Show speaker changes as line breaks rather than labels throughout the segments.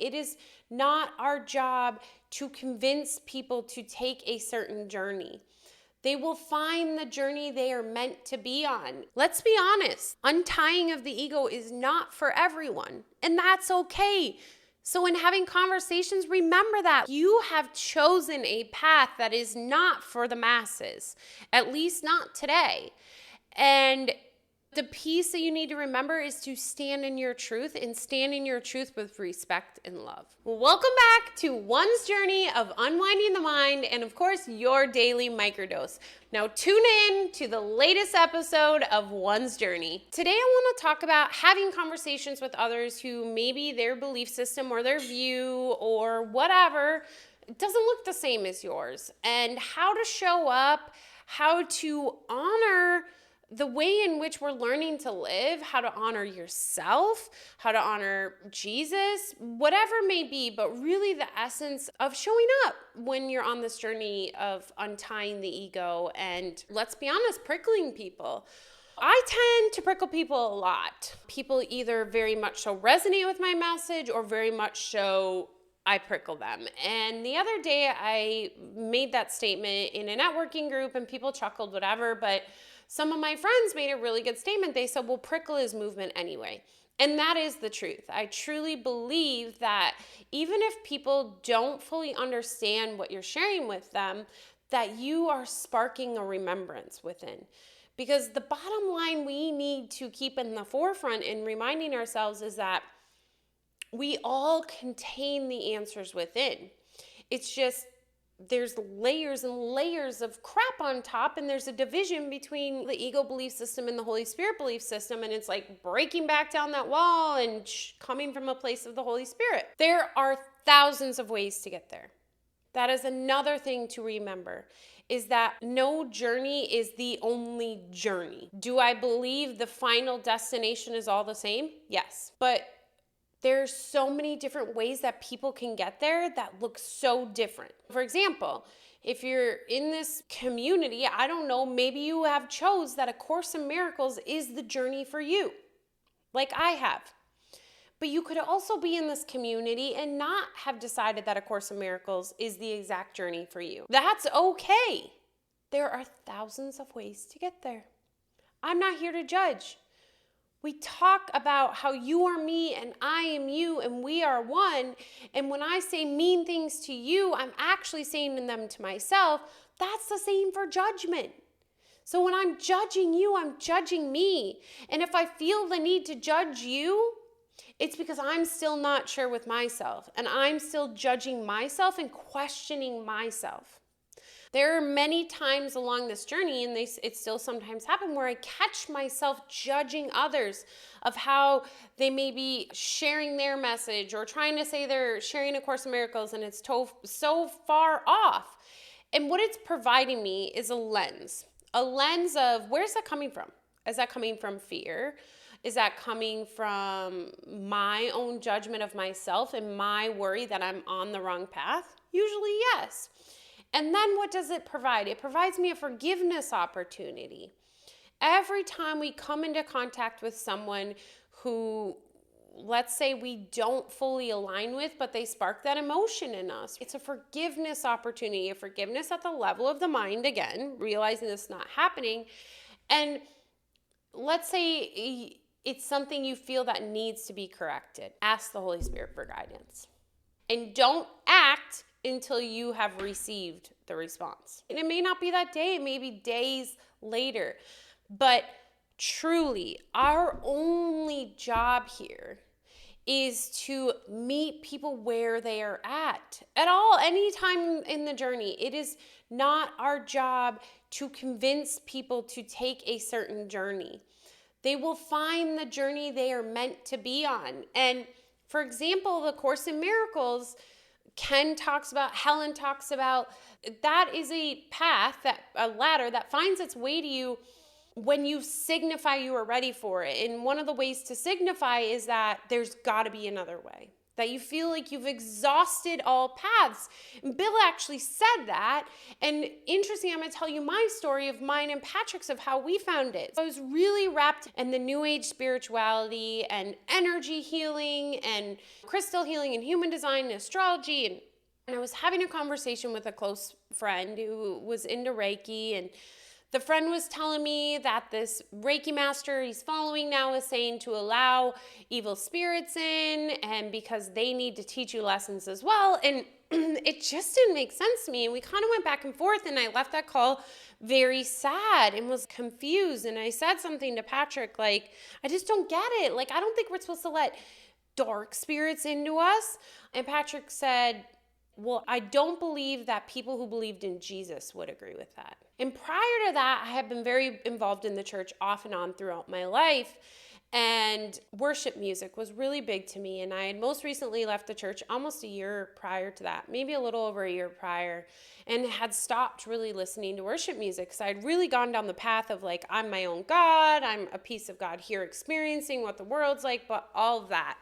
It is not our job to convince people to take a certain journey. They will find the journey they are meant to be on. Let's be honest, untying of the ego is not for everyone, and that's okay. So in having conversations, remember that you have chosen a path that is not for the masses, at least not today. And the piece that you need to remember is to stand in your truth and stand in your truth with respect and love. Welcome back to One's Journey of Unwinding the Mind and, of course, your daily microdose. Now tune in to the latest episode of One's Journey. Today I want to talk about having conversations with others who maybe their belief system or their view or whatever doesn't look the same as yours, and how to show up, how to honor the way in which we're learning to live, how to honor yourself, how to honor Jesus, whatever it may be, but really the essence of showing up when you're on this journey of untying the ego and, let's be honest, prickling people. I tend to prickle people a lot. People either very much so resonate with my message or very much so I prickle them. And the other day I made that statement in a networking group and people chuckled, whatever, but some of my friends made a really good statement. They said, well, prickle is movement anyway. And that is the truth. I truly believe that even if people don't fully understand what you're sharing with them, that you are sparking a remembrance within. Because the bottom line we need to keep in the forefront in reminding ourselves is that we all contain the answers within. It's just there's layers and layers of crap on top, and there's a division between the ego belief system and the Holy Spirit belief system, and it's like breaking back down that wall and coming from a place of the Holy Spirit. There are thousands of ways to get there. That is another thing to remember, is that no journey is the only journey. Do I believe the final destination is all the same? Yes. But there's so many different ways that people can get there that look so different. For example, if you're in this community, I don't know, maybe you have chose that A Course in Miracles is the journey for you, like I have. But you could also be in this community and not have decided that A Course in Miracles is the exact journey for you. That's okay. There are thousands of ways to get there. I'm not here to judge. We talk about how you are me and I am you and we are one. And when I say mean things to you, I'm actually saying them to myself. That's the same for judgment. So when I'm judging you, I'm judging me. And if I feel the need to judge you, it's because I'm still not sure with myself. And I'm still judging myself and questioning myself. There are many times along this journey, and it still sometimes happens, where I catch myself judging others of how they may be sharing their message or trying to say they're sharing A Course in Miracles, and it's so far off. And what it's providing me is a lens of where's that coming from? Is that coming from fear? Is that coming from my own judgment of myself and my worry that I'm on the wrong path? Usually, yes. And then what does it provide? It provides me a forgiveness opportunity. Every time we come into contact with someone who, let's say, we don't fully align with, but they spark that emotion in us, it's a forgiveness opportunity, a forgiveness at the level of the mind, again, realizing this is not happening. And let's say it's something you feel that needs to be corrected. Ask the Holy Spirit for guidance. And don't act until you have received the response. And it may not be that day, it may be days later. But truly, our only job here is to meet people where they are at all, any time in the journey. It is not our job to convince people to take a certain journey. They will find the journey they are meant to be on. And for example, the Course in Miracles, Helen talks about, that is a path, a ladder that finds its way to you when you signify you are ready for it. And one of the ways to signify is that there's got to be another way. that you feel like you've exhausted all paths. And Bill actually said that. And interesting, I'm going to tell you my story of mine and Patrick's of how we found it. So I was really wrapped in the New Age spirituality and energy healing and crystal healing and human design and astrology. And I was having a conversation with a close friend who was into Reiki, and the friend was telling me that this Reiki master he's following now is saying to allow evil spirits in, and because they need to teach you lessons as well. And it just didn't make sense to me. And we kind of went back and forth, and I left that call very sad and was confused. And I said something to Patrick, like, I just don't get it. Like, I don't think we're supposed to let dark spirits into us. And Patrick said, well, I don't believe that people who believed in Jesus would agree with that. And prior to that, I had been very involved in the church off and on throughout my life. And worship music was really big to me. And I had most recently left the church almost a year prior to that, maybe a little over a year prior, and had stopped really listening to worship music because I'd really gone down the path of like, I'm my own God, I'm a piece of God here experiencing what the world's like, but all of that.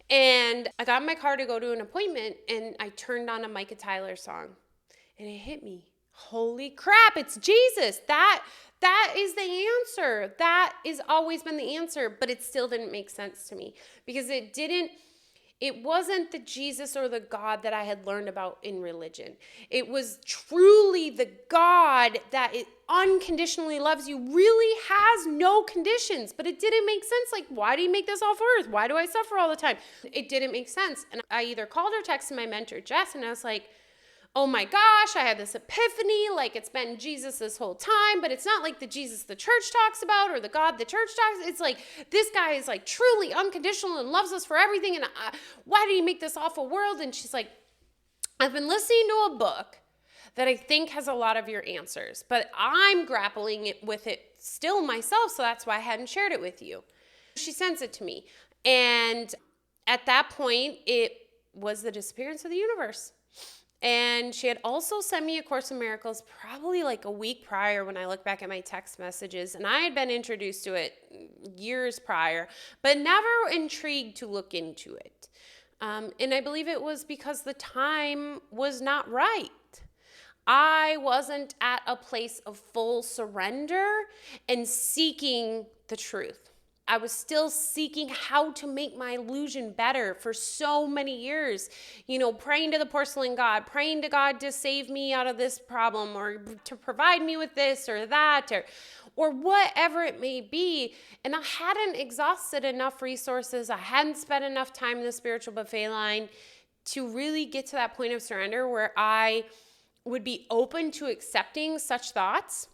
And I got in my car to go to an appointment, and I turned on a Micah Tyler song, and it hit me. Holy crap, it's Jesus. That is the answer. That has always been the answer, but it still didn't make sense to me because it wasn't the Jesus or the God that I had learned about in religion. It was truly the God that it unconditionally loves you, really has no conditions, but it didn't make sense. Like, why do you make this all for earth? Why do I suffer all the time? It didn't make sense. And I either called or texted my mentor, Jess, and I was like, oh my gosh, I had this epiphany, like it's been Jesus this whole time, but it's not like the Jesus the church talks about or the God the church talks. It's like, this guy is like truly unconditional and loves us for everything, and why did he make this awful world? And she's like, I've been listening to a book that I think has a lot of your answers, but I'm grappling with it still myself, so that's why I hadn't shared it with you. She sends it to me, and at that point, it was the disappearance of the universe. And she had also sent me A Course in Miracles probably like a week prior when I look back at my text messages. And I had been introduced to it years prior, but never intrigued to look into it. And I believe it was because the time was not right. I wasn't at a place of full surrender and seeking the truth. I was still seeking how to make my illusion better for so many years, praying to the porcelain God, praying to God to save me out of this problem or to provide me with this or that or whatever it may be. And I hadn't exhausted enough resources. I hadn't spent enough time in the spiritual buffet line to really get to that point of surrender where I would be open to accepting such thoughts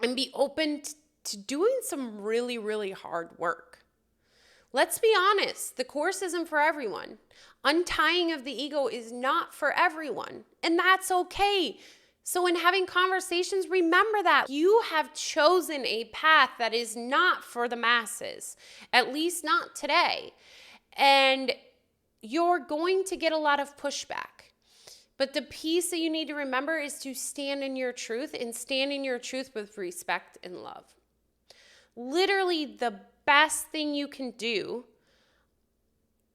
and be open to doing some really, really hard work. Let's be honest, the course isn't for everyone. Untying of the ego is not for everyone, and that's okay. So in having conversations, remember that you have chosen a path that is not for the masses, at least not today. And you're going to get a lot of pushback. But the piece that you need to remember is to stand in your truth and stand in your truth with respect and love. Literally, the best thing you can do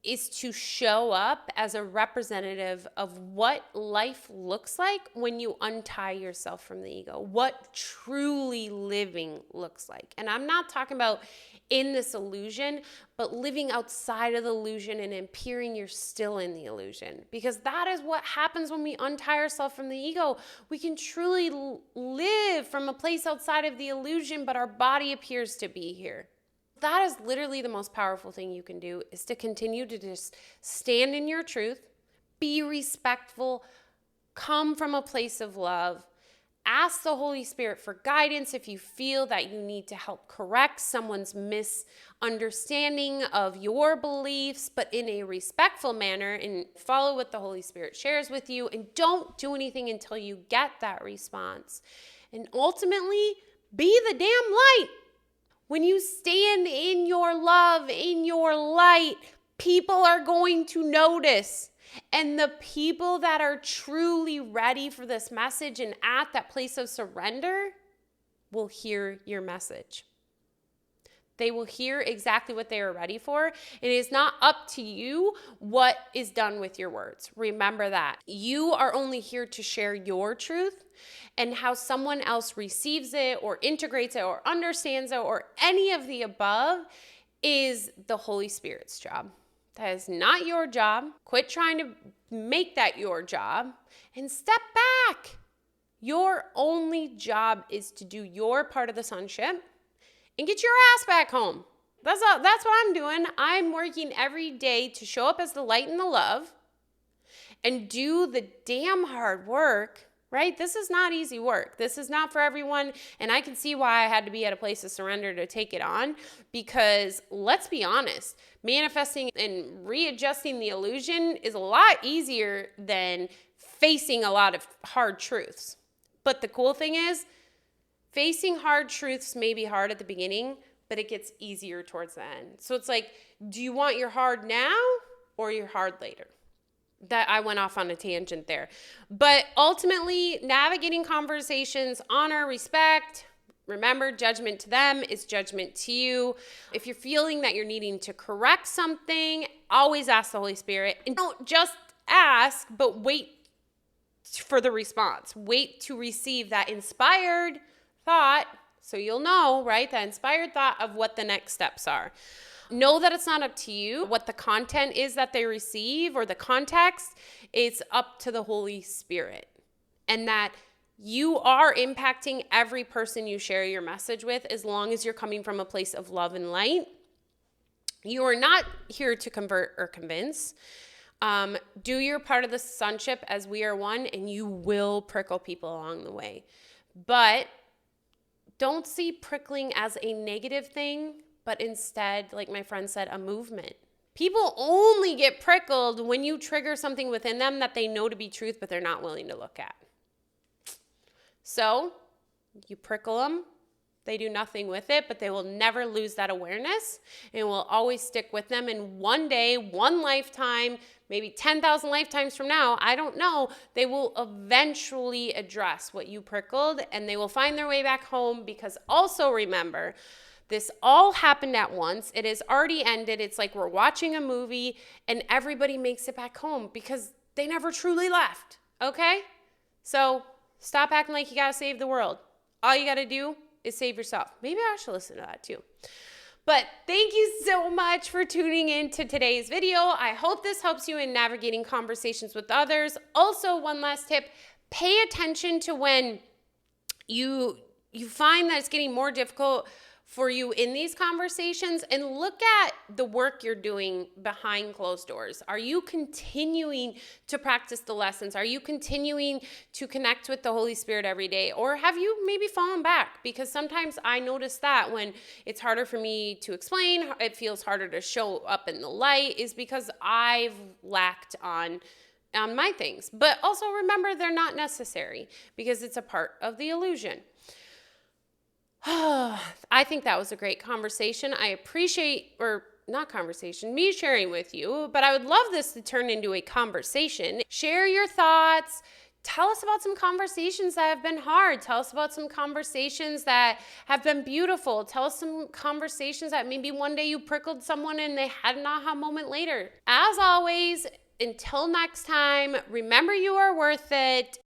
is to show up as a representative of what life looks like when you untie yourself from the ego, what truly living looks like. And I'm not talking about in this illusion, but living outside of the illusion and appearing you're still in the illusion. Because that is what happens when we untie ourselves from the ego. We can truly live from a place outside of the illusion, but our body appears to be here. That is literally the most powerful thing you can do, is to continue to just stand in your truth, be respectful, come from a place of love. Ask the Holy Spirit for guidance if you feel that you need to help correct someone's misunderstanding of your beliefs, but in a respectful manner, and follow what the Holy Spirit shares with you, and don't do anything until you get that response. And ultimately, be the damn light. When you stand in your love, in your light, people are going to notice. And the people that are truly ready for this message and at that place of surrender will hear your message. They will hear exactly what they are ready for. And it is not up to you what is done with your words. Remember that. You are only here to share your truth, and how someone else receives it or integrates it or understands it or any of the above is the Holy Spirit's job. That is not your job. Quit trying to make that your job and step back. Your only job is to do your part of the sonship and get your ass back home. That's what I'm doing. I'm working every day to show up as the light and the love and do the damn hard work, right? This is not easy work. This is not for everyone. And I can see why I had to be at a place of surrender to take it on, because let's be honest, manifesting and readjusting the illusion is a lot easier than facing a lot of hard truths. But the cool thing is, facing hard truths may be hard at the beginning, but it gets easier towards the end. So it's like, do you want your hard now or your hard later? That I went off on a tangent there. But ultimately, navigating conversations, honor, respect. Remember, judgment to them is judgment to you. If you're feeling that you're needing to correct something, always ask the Holy Spirit. And don't just ask, but wait for the response. Wait to receive that inspired thought, so you'll know, right? That inspired thought of what the next steps are. Know that it's not up to you what the content is that they receive or the context. It's up to the Holy Spirit. And that you are impacting every person you share your message with, as long as you're coming from a place of love and light. You are not here to convert or convince. Do your part of the sonship as we are one, and you will prickle people along the way. But don't see prickling as a negative thing, but instead, like my friend said, a movement. People only get prickled when you trigger something within them that they know to be truth, but they're not willing to look at. So you prickle them. They do nothing with it, but they will never lose that awareness and will always stick with them. And one day, one lifetime, maybe 10,000 lifetimes from now, I don't know, they will eventually address what you prickled, and they will find their way back home. Because also remember, this all happened at once. It has already ended. It's like we're watching a movie and everybody makes it back home because they never truly left, okay? So stop acting like you gotta save the world. All you gotta do is save yourself. Maybe I should listen to that too. But thank you so much for tuning in to today's video. I hope this helps you in navigating conversations with others. Also, one last tip, pay attention to when you find that it's getting more difficult for you in these conversations, and look at the work you're doing behind closed doors. Are you continuing to practice the lessons? Are you continuing to connect with the Holy Spirit every day? Or have you maybe fallen back? Because sometimes I notice that when it's harder for me to explain, it feels harder to show up in the light, is because I've lacked on my things. But also remember, they're not necessary because it's a part of the illusion. I think that was a great conversation. I appreciate, or not conversation, me sharing with you, but I would love this to turn into a conversation. Share your thoughts. Tell us about some conversations that have been hard. Tell us about some conversations that have been beautiful. Tell us some conversations that maybe one day you prickled someone and they had an aha moment later. As always, until next time, remember you are worth it.